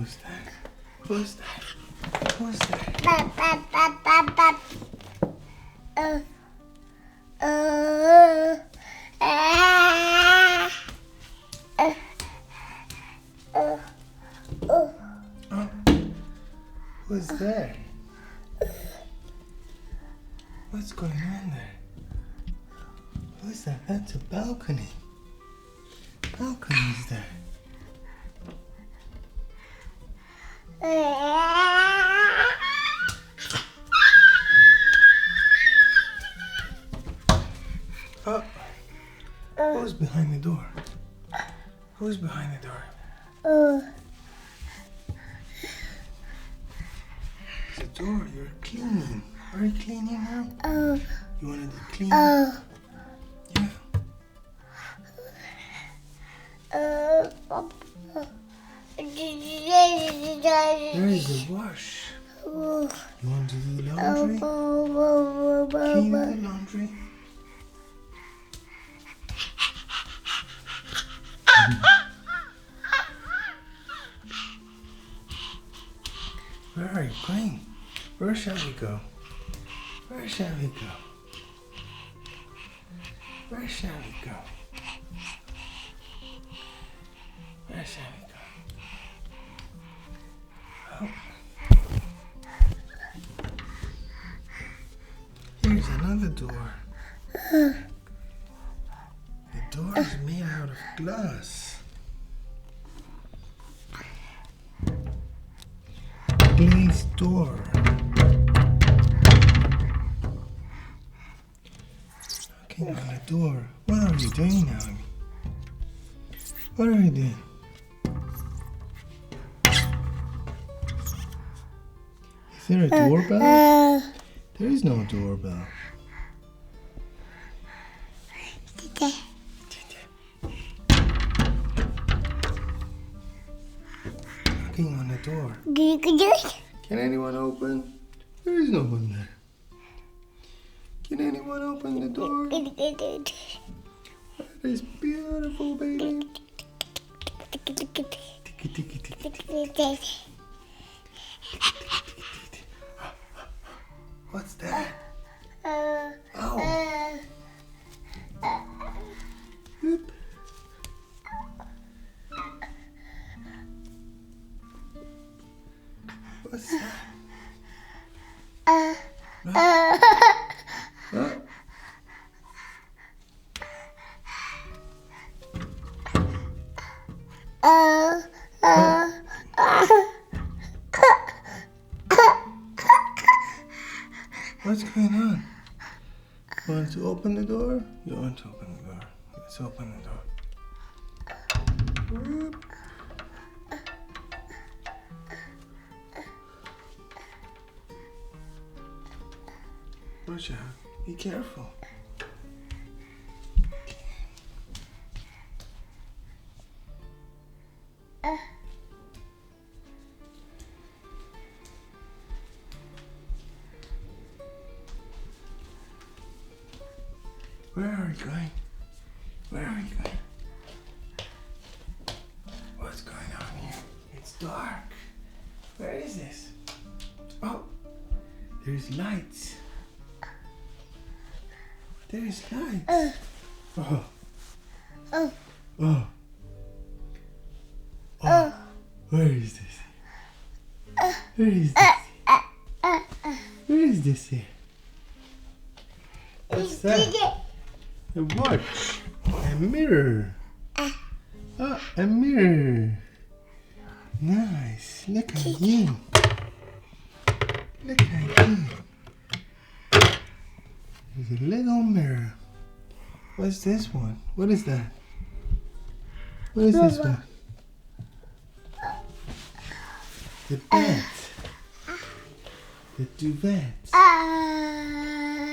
Who's that? Who's that? Who's that? Who's there? What's going on there? Who's that? That's a balcony. Balcony's there. Oh, who's behind the door? Who's behind the door? The door, you're cleaning. Are you cleaning now? You want to clean? Yeah. There is a wash. You want to do laundry? Clean the laundry. Where are you going? Where shall we go? Where shall we go? Where shall we go? Where shall we go? Oh. Here's another door. The door is made out of glass. Glazed door. Knocking on the door. What are you doing now? What are you doing? Is there a doorbell? There is no doorbell. Knocking on the door. Can anyone open? There is no one there. Can anyone open the door? This beautiful baby. What's that? Oh. Oop. What's that? No. No. What's going on? You want to open the door? You want to open the door? Let's open the door. Whoop. Watch out. Be careful. Where are you going? Where are you going? What's going on here? It's dark. Where is this? Oh, there's lights. There's lights. Oh. Oh. Oh. Oh. Where is this? Where is this? Where is this here? What's that? A watch. A mirror. Oh, a mirror. Nice. Look at you. Look at you. There's a little mirror. What's this one? What is that? What is this one? The bed. The duvet.